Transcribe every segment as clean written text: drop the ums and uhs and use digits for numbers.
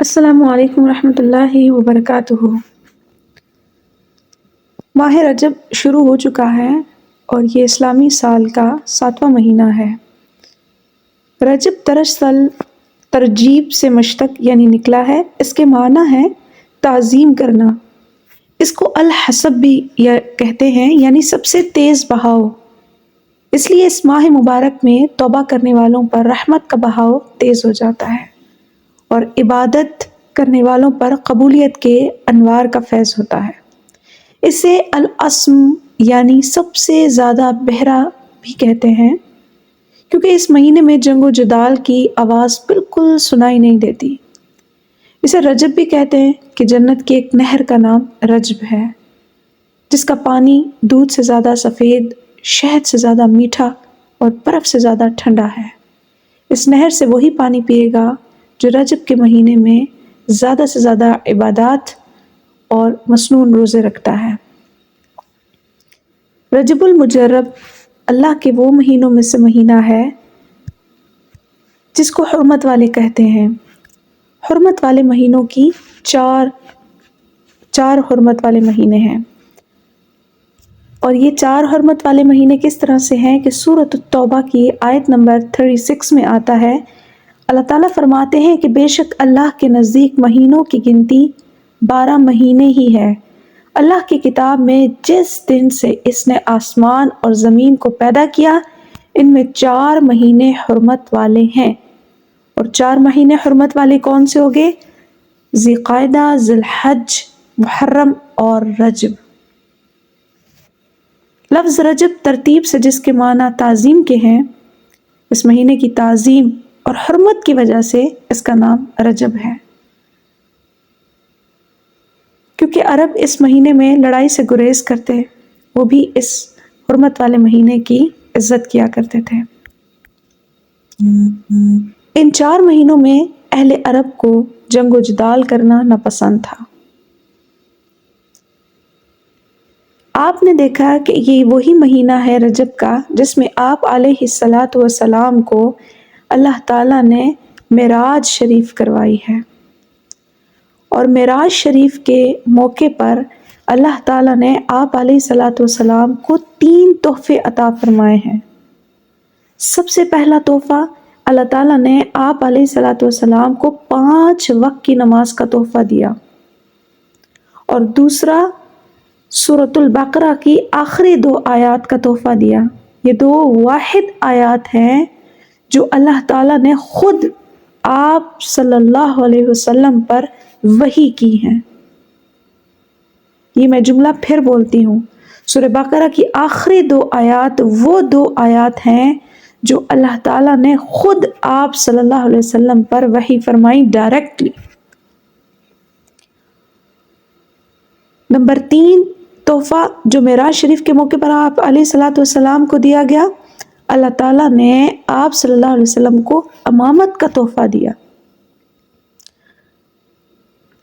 السلام علیکم ورحمۃ اللہ وبرکاتہ۔ ماہ رجب شروع ہو چکا ہے اور یہ اسلامی سال کا 7واں مہینہ ہے۔ رجب دراصل ترجیب سے مشتق یعنی نکلا ہے۔ اس کے معنی ہے تعظیم کرنا۔ اس کو الحسب بھی کہتے ہیں یعنی سب سے تیز بہاؤ۔ اس لیے اس ماہ مبارک میں توبہ کرنے والوں پر رحمت کا بہاؤ تیز ہو جاتا ہے اور عبادت کرنے والوں پر قبولیت کے انوار کا فیض ہوتا ہے۔ اسے الاسم یعنی سب سے زیادہ بہرا بھی کہتے ہیں کیونکہ اس مہینے میں جنگ و جدال کی آواز بالکل سنائی نہیں دیتی۔ اسے رجب بھی کہتے ہیں کہ جنت کی ایک نہر کا نام رجب ہے جس کا پانی دودھ سے زیادہ سفید، شہد سے زیادہ میٹھا اور برف سے زیادہ ٹھنڈا ہے۔ اس نہر سے وہی پانی پیے گا جو رجب کے مہینے میں زیادہ سے زیادہ عبادات اور مسنون روزے رکھتا ہے۔ رجب المجرب اللہ کے وہ مہینوں میں سے مہینہ ہے جس کو حرمت والے کہتے ہیں۔ حرمت والے مہینوں کی چار حرمت والے مہینے ہیں، اور یہ 4 حرمت والے مہینے کس طرح سے ہیں کہ سورۃ التوبہ کی آیت نمبر 36 میں آتا ہے، اللہ تعالیٰ فرماتے ہیں کہ بے شک اللہ کے نزدیک مہینوں کی گنتی 12 مہینے ہی ہے۔ اللہ کی کتاب میں جس دن سے اس نے آسمان اور زمین کو پیدا کیا ان میں 4 مہینے حرمت والے ہیں، اور 4 مہینے حرمت والے کون سے ہوگے؟ ذی قعدہ، ذی الحج، محرم اور رجب۔ لفظ رجب ترتیب سے جس کے معنی تعظیم کے ہیں، اس مہینے کی تعظیم اور حرمت کی وجہ سے اس کا نام رجب ہے، کیونکہ عرب اس مہینے میں لڑائی سے گریز کرتے، وہ بھی اس حرمت والے مہینے کی عزت کیا کرتے تھے۔ ان 4 مہینوں میں اہل عرب کو جنگ و جدال کرنا ناپسند تھا۔ آپ نے دیکھا کہ یہ وہی مہینہ ہے رجب کا جس میں آپ علیہ الصلاۃ والسلام کو اللہ تعالیٰ نے معراج شریف کروائی ہے، اور معراج شریف کے موقع پر اللہ تعالیٰ نے آپ علیہ الصلاۃ والسلام کو 3 تحفے عطا فرمائے ہیں۔ سب سے پہلا تحفہ اللہ تعالیٰ نے آپ علیہ الصلاۃ والسلام کو 5 وقت کی نماز کا تحفہ دیا، اور دوسرا سورۃ البقرہ کی آخری 2 آیات کا تحفہ دیا۔ یہ 2 واحد آیات ہیں جو اللہ تعالیٰ نے خود آپ صلی اللہ علیہ وسلم پر وحی کی ہیں۔ یہ میں جملہ پھر بولتی ہوں، سورہ بقرہ کی آخری 2 آیات وہ 2 آیات ہیں جو اللہ تعالیٰ نے خود آپ صلی اللہ علیہ وسلم پر وحی فرمائی ڈائریکٹلی۔ نمبر 3 تحفہ جو معراج شریف کے موقع پر آپ علیہ الصلاۃ والسلام کو دیا گیا، اللہ تعالیٰ نے آپ صلی اللہ علیہ وسلم کو امامت کا تحفہ دیا۔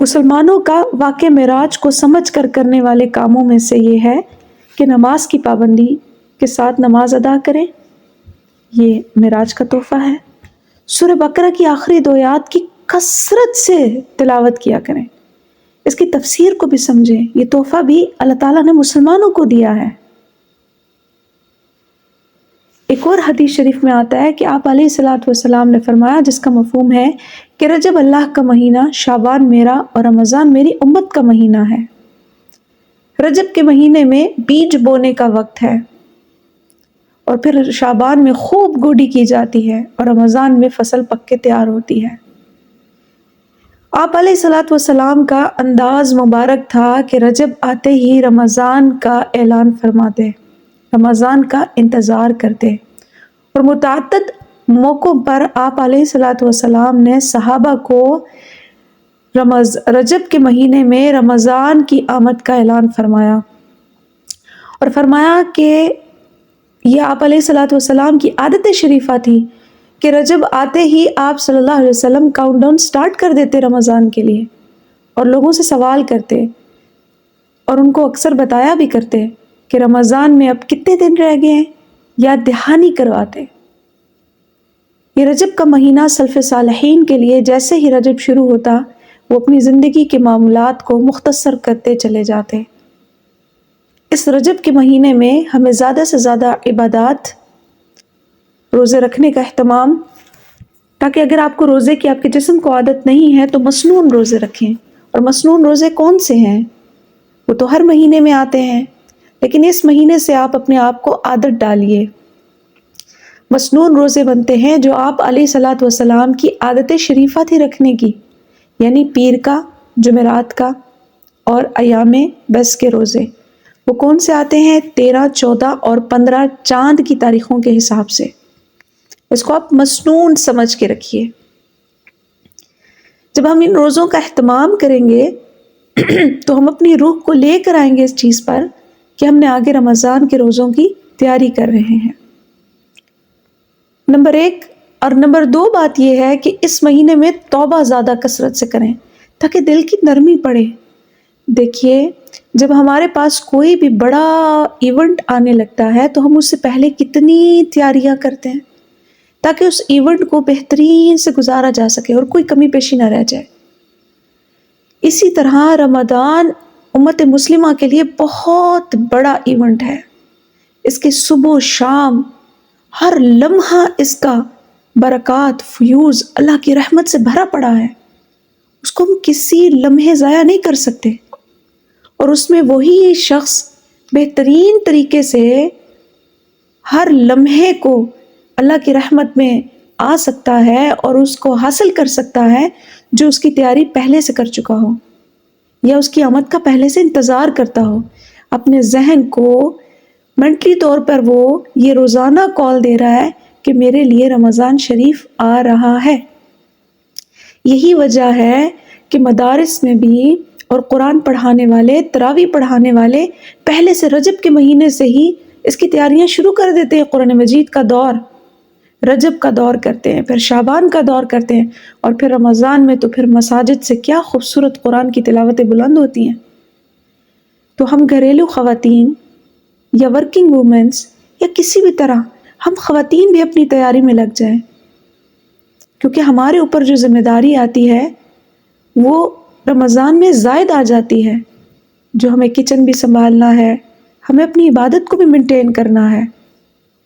مسلمانوں کا واقع معراج کو سمجھ کر کرنے والے کاموں میں سے یہ ہے کہ نماز کی پابندی کے ساتھ نماز ادا کریں، یہ معراج کا تحفہ ہے۔ سورہ بقرہ کی آخری 2 آیات کی کثرت سے تلاوت کیا کریں، اس کی تفسیر کو بھی سمجھیں، یہ تحفہ بھی اللہ تعالیٰ نے مسلمانوں کو دیا ہے۔ ایک اور حدیث شریف میں آتا ہے کہ آپ علیہ الصلاۃ والسلام نے فرمایا، جس کا مفہوم ہے کہ رجب اللہ کا مہینہ، شعبان میرا اور رمضان میری امت کا مہینہ ہے۔ رجب کے مہینے میں بیج بونے کا وقت ہے، اور پھر شعبان میں خوب گوڈی کی جاتی ہے، اور رمضان میں فصل پک کے تیار ہوتی ہے۔ آپ علیہ الصلاۃ والسلام کا انداز مبارک تھا کہ رجب آتے ہی رمضان کا اعلان فرماتے، رمضان کا انتظار کرتے، اور متعدد موقعوں پر آپ علیہ الصلاۃ والسلام نے صحابہ کو رجب کے مہینے میں رمضان کی آمد کا اعلان فرمایا، اور فرمایا کہ یہ آپ علیہ الصلاۃ والسلام کی عادت شریفہ تھی کہ رجب آتے ہی آپ صلی اللہ علیہ وسلم کاؤنٹ ڈاؤن سٹارٹ کر دیتے رمضان کے لیے، اور لوگوں سے سوال کرتے، اور ان کو اکثر بتایا بھی کرتے کہ رمضان میں اب کتنے دن رہ گئے ہیں، یاد دہانی کرواتے۔ یہ رجب کا مہینہ سلف صالحین کے لیے جیسے ہی رجب شروع ہوتا وہ اپنی زندگی کے معاملات کو مختصر کرتے چلے جاتے۔ اس رجب کے مہینے میں ہمیں زیادہ سے زیادہ عبادات، روزے رکھنے کا اہتمام، تاکہ اگر آپ کو روزے کی آپ کے جسم کو عادت نہیں ہے تو مسنون روزے رکھیں۔ اور مسنون روزے کون سے ہیں؟ وہ تو ہر مہینے میں آتے ہیں، لیکن اس مہینے سے آپ اپنے آپ کو عادت ڈالیے۔ مسنون روزے بنتے ہیں جو آپ علیہ صلاۃ وسلام کی عادت شریفہ تھی رکھنے کی، یعنی پیر کا، جمعرات کا اور ایام بس کے روزے۔ وہ کون سے آتے ہیں؟ 13، 14 اور 15 چاند کی تاریخوں کے حساب سے۔ اس کو آپ مسنون سمجھ کے رکھیے۔ جب ہم ان روزوں کا اہتمام کریں گے تو ہم اپنی روح کو لے کر آئیں گے اس چیز پر کہ ہم نے آگے رمضان کے روزوں کی تیاری کر رہے ہیں۔ نمبر 1 اور نمبر 2 بات یہ ہے کہ اس مہینے میں توبہ زیادہ کثرت سے کریں تاکہ دل کی نرمی پڑے۔ دیکھیے، جب ہمارے پاس کوئی بھی بڑا ایونٹ آنے لگتا ہے تو ہم اس سے پہلے کتنی تیاریاں کرتے ہیں تاکہ اس ایونٹ کو بہترین سے گزارا جا سکے اور کوئی کمی پیشی نہ رہ جائے۔ اسی طرح رمضان امت مسلمہ کے لیے بہت بڑا ایونٹ ہے۔ اس کے صبح و شام ہر لمحہ اس کا برکات، فیوز، اللہ کی رحمت سے بھرا پڑا ہے۔ اس کو ہم کسی لمحے ضائع نہیں کر سکتے، اور اس میں وہی شخص بہترین طریقے سے ہر لمحے کو اللہ کی رحمت میں آ سکتا ہے اور اس کو حاصل کر سکتا ہے جو اس کی تیاری پہلے سے کر چکا ہو یا اس کی آمد کا پہلے سے انتظار کرتا ہو۔ اپنے ذہن کو منٹلی طور پر وہ یہ روزانہ کال دے رہا ہے کہ میرے لیے رمضان شریف آ رہا ہے۔ یہی وجہ ہے کہ مدارس میں بھی اور قرآن پڑھانے والے، تراویح پڑھانے والے پہلے سے رجب کے مہینے سے ہی اس کی تیاریاں شروع کر دیتے ہیں۔ قرآن مجید کا دور رجب کا دور کرتے ہیں، پھر شعبان کا دور کرتے ہیں، اور پھر رمضان میں تو پھر مساجد سے کیا خوبصورت قرآن کی تلاوتیں بلند ہوتی ہیں۔ تو ہم گھریلو خواتین یا ورکنگ وومنس یا کسی بھی طرح ہم خواتین بھی اپنی تیاری میں لگ جائیں، کیونکہ ہمارے اوپر جو ذمہ داری آتی ہے وہ رمضان میں زائد آ جاتی ہے، جو ہمیں کچن بھی سنبھالنا ہے، ہمیں اپنی عبادت کو بھی مینٹین کرنا ہے،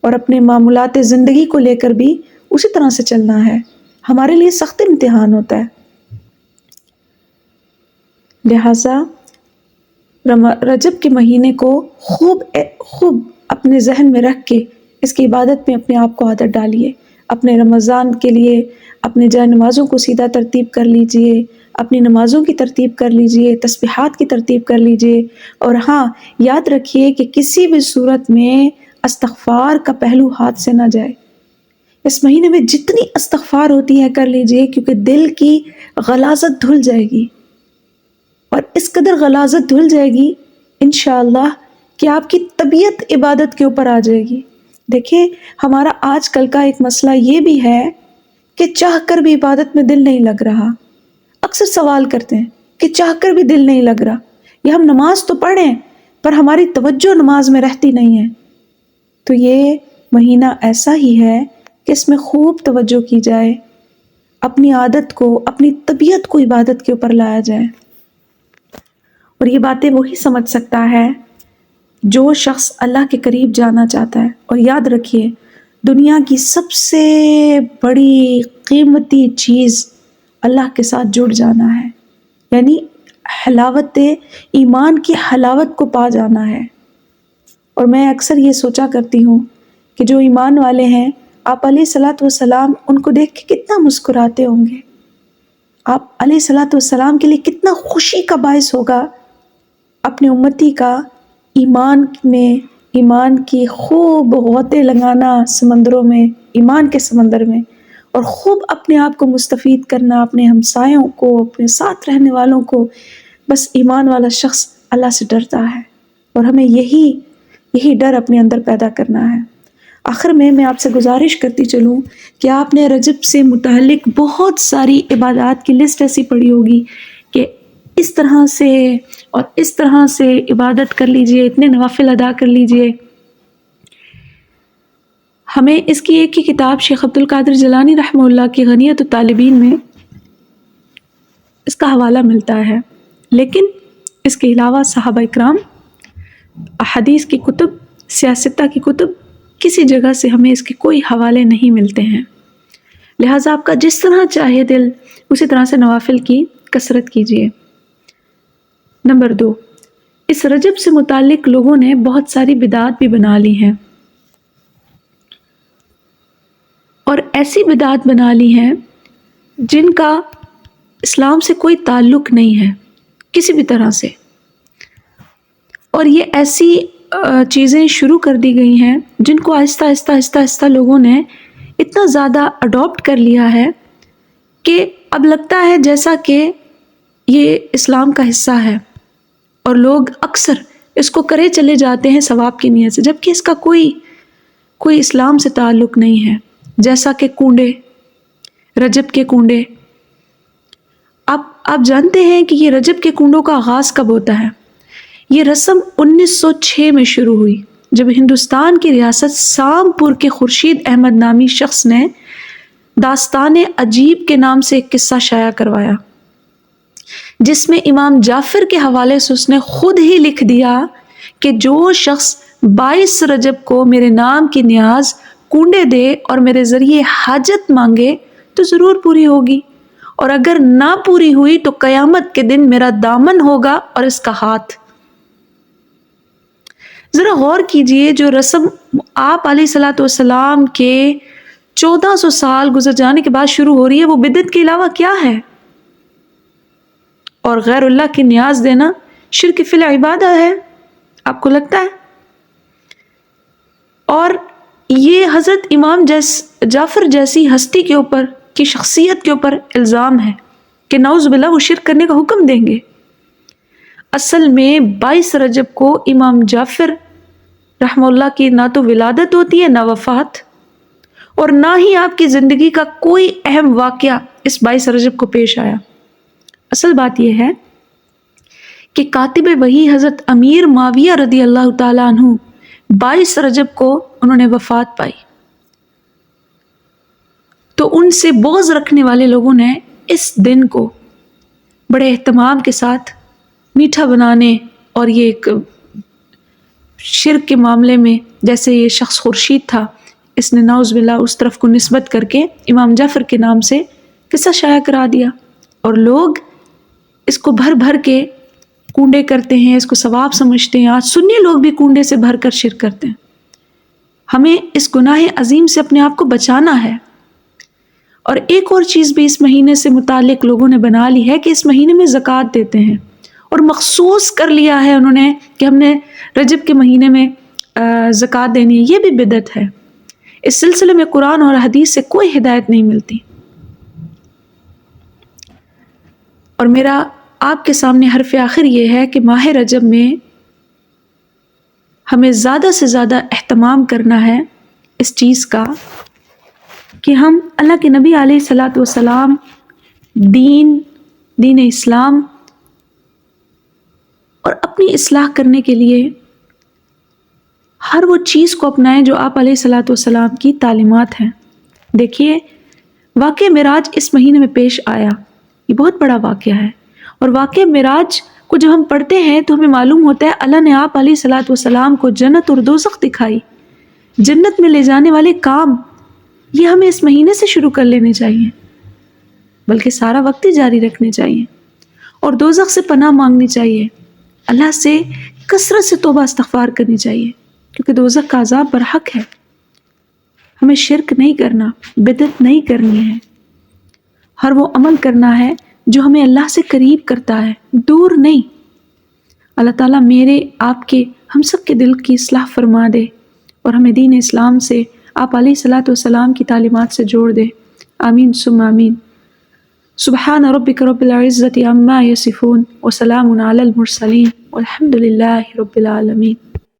اور اپنے معمولات زندگی کو لے کر بھی اسی طرح سے چلنا ہے۔ ہمارے لیے سخت امتحان ہوتا ہے۔ لہٰذا رجب کے مہینے کو خوب اپنے ذہن میں رکھ کے اس کی عبادت میں اپنے آپ کو عادت ڈالیے۔ اپنے رمضان کے لیے اپنے جائے نمازوں کو سیدھا ترتیب کر لیجئے، اپنی نمازوں کی ترتیب کر لیجئے، تسبیحات کی ترتیب کر لیجئے، اور ہاں یاد رکھیے کہ کسی بھی صورت میں استغفار کا پہلو ہاتھ سے نہ جائے۔ اس مہینے میں جتنی استغفار ہوتی ہے کر لیجئے، کیونکہ دل کی غلاظت دھل جائے گی، اور اس قدر غلاظت دھل جائے گی انشاءاللہ کہ آپ کی طبیعت عبادت کے اوپر آ جائے گی۔ دیکھیں، ہمارا آج کل کا ایک مسئلہ یہ بھی ہے کہ چاہ کر بھی عبادت میں دل نہیں لگ رہا۔ اکثر سوال کرتے ہیں کہ چاہ کر بھی دل نہیں لگ رہا، یا ہم نماز تو پڑھیں پر ہماری توجہ نماز میں رہتی نہیں ہے۔ تو یہ مہینہ ایسا ہی ہے کہ اس میں خوب توجہ کی جائے، اپنی عادت کو، اپنی طبیعت کو عبادت کے اوپر لایا جائے۔ اور یہ باتیں وہی سمجھ سکتا ہے جو شخص اللہ کے قریب جانا چاہتا ہے۔ اور یاد رکھیے، دنیا کی سب سے بڑی قیمتی چیز اللہ کے ساتھ جڑ جانا ہے، یعنی حلاوت ایمان کی حلاوت کو پا جانا ہے۔ اور میں اکثر یہ سوچا کرتی ہوں کہ جو ایمان والے ہیں، آپ علیہ صلاۃ والسلام ان کو دیکھ کے کتنا مسکراتے ہوں گے، آپ علیہ صلاۃ والسلام کے لیے کتنا خوشی کا باعث ہوگا اپنے امتی کا ایمان میں، ایمان کی خوب غوطے لگانا سمندروں میں، ایمان کے سمندر میں، اور خوب اپنے آپ کو مستفید کرنا، اپنے ہمسایوں کو، اپنے ساتھ رہنے والوں کو۔ بس ایمان والا شخص اللہ سے ڈرتا ہے، اور ہمیں یہی ڈر اپنے اندر پیدا کرنا ہے۔ آخر میں آپ سے گزارش کرتی چلوں کہ آپ نے رجب سے متعلق بہت ساری عبادات کی لسٹ ایسی پڑھی ہوگی کہ اس طرح سے اور اس طرح سے عبادت کر لیجئے، اتنے نوافل ادا کر لیجئے۔ ہمیں اس کی ایک ہی کتاب شیخ عبد القادر جیلانی رحمہ اللہ کی غنیۃ الطالبین میں اس کا حوالہ ملتا ہے، لیکن اس کے علاوہ صحابہ اکرام، احادیث کی کتب، سیاستہ کی کتب، کسی جگہ سے ہمیں اس کے کوئی حوالے نہیں ملتے ہیں۔ لہٰذا آپ کا جس طرح چاہے دل، اسی طرح سے نوافل کی کثرت کیجیے۔ نمبر 2، اس رجب سے متعلق لوگوں نے بہت ساری بدعات بھی بنا لی ہیں، اور ایسی بدعات بنا لی ہیں جن کا اسلام سے کوئی تعلق نہیں ہے کسی بھی طرح سے، اور یہ ایسی چیزیں شروع کر دی گئی ہیں جن کو آہستہ آہستہ آہستہ آہستہ لوگوں نے اتنا زیادہ اڈاپٹ کر لیا ہے کہ اب لگتا ہے جیسا کہ یہ اسلام کا حصہ ہے، اور لوگ اکثر اس کو کرے چلے جاتے ہیں ثواب کی نیت سے، جبکہ اس کا کوئی اسلام سے تعلق نہیں ہے۔ جیسا کہ کنڈے، رجب کے کنڈے، آپ جانتے ہیں کہ یہ رجب کے کنڈوں کا آغاز کب ہوتا ہے؟ یہ رسم 1906 میں شروع ہوئی، جب ہندوستان کی ریاست سامپور کے خورشید احمد نامی شخص نے داستان عجیب کے نام سے ایک قصہ شائع کروایا، جس میں امام جعفر کے حوالے سے اس نے خود ہی لکھ دیا کہ جو شخص 22 رجب کو میرے نام کی نیاز کنڈے دے اور میرے ذریعے حاجت مانگے تو ضرور پوری ہوگی، اور اگر نہ پوری ہوئی تو قیامت کے دن میرا دامن ہوگا اور اس کا ہاتھ۔ ذرا غور کیجئے، جو رسم آپ علیہ الصلوۃ والسلام کے 1400 سال گزر جانے کے بعد شروع ہو رہی ہے، وہ بدعت کے علاوہ کیا ہے؟ اور غیر اللہ کی نیاز دینا شرک فی العبادہ ہے، آپ کو لگتا ہے؟ اور یہ حضرت امام جعفر جیسی ہستی کے اوپر کی شخصیت کے اوپر الزام ہے کہ نعوذ باللہ وہ شرک کرنے کا حکم دیں گے۔ اصل میں 22 رجب کو امام جعفر رحمہ اللہ کی نہ تو ولادت ہوتی ہے، نہ وفات، اور نہ ہی آپ کی زندگی کا کوئی اہم واقعہ اس 22 رجب کو پیش آیا۔ اصل بات یہ ہے کہ کاتب وحی حضرت امیر معاویہ رضی اللہ تعالیٰ عنہ 22 رجب کو انہوں نے وفات پائی، تو ان سے بغض رکھنے والے لوگوں نے اس دن کو بڑے اہتمام کے ساتھ میٹھا بنانے، اور یہ ایک شرک کے معاملے میں، جیسے یہ شخص خورشید تھا، اس نے نعوذ باللہ اس طرف کو نسبت کر کے امام جعفر کے نام سے قصہ شائع کرا دیا، اور لوگ اس کو بھر بھر کے کنڈے کرتے ہیں، اس کو ثواب سمجھتے ہیں۔ آج سنی لوگ بھی کنڈے سے بھر کر شرک کرتے ہیں۔ ہمیں اس گناہ عظیم سے اپنے آپ کو بچانا ہے۔ اور ایک اور چیز بھی اس مہینے سے متعلق لوگوں نے بنا لی ہے کہ اس مہینے میں زکوٰۃ دیتے ہیں، اور مخصوص کر لیا ہے انہوں نے کہ ہم نے رجب کے مہینے میں زکوٰۃ دینی ہے۔ یہ بھی بدعت ہے۔ اس سلسلے میں قرآن اور حدیث سے کوئی ہدایت نہیں ملتی۔ اور میرا آپ کے سامنے حرف آخر یہ ہے کہ ماہ رجب میں ہمیں زیادہ سے زیادہ اہتمام کرنا ہے اس چیز کا کہ ہم اللہ کے نبی علیہ الصلوۃ والسلام، دین اسلام اور اپنی اصلاح کرنے کے لیے ہر وہ چیز کو اپنائیں جو آپ علیہ الصلوۃ والسلام کی تعلیمات ہیں۔ دیکھیے، واقعہ معراج اس مہینے میں پیش آیا، یہ بہت بڑا واقعہ ہے، اور واقعہ معراج کو جب ہم پڑھتے ہیں تو ہمیں معلوم ہوتا ہے اللہ نے آپ علیہ الصلوۃ والسلام کو جنت اور دوزخ دکھائی۔ جنت میں لے جانے والے کام یہ ہمیں اس مہینے سے شروع کر لینے چاہیے، بلکہ سارا وقت ہی جاری رکھنے چاہیے، اور دوزخ سے پناہ مانگنی چاہیے، اللہ سے کثرت سے توبہ استغفار کرنی چاہیے، کیونکہ دوزخ کا عذاب برحق ہے۔ ہمیں شرک نہیں کرنا، بدعت نہیں کرنی ہے، ہر وہ عمل کرنا ہے جو ہمیں اللہ سے قریب کرتا ہے، دور نہیں۔ اللہ تعالیٰ میرے، آپ کے، ہم سب کے دل کی اصلاح فرما دے، اور ہمیں دین اسلام سے، آپ علیہ الصلوۃ والسلام کی تعلیمات سے جوڑ دے۔ آمین ثم آمین۔ سبحان ربک رب العزۃ عما یصفون وسلام علی المرسلین والحمد للہ رب العالمین۔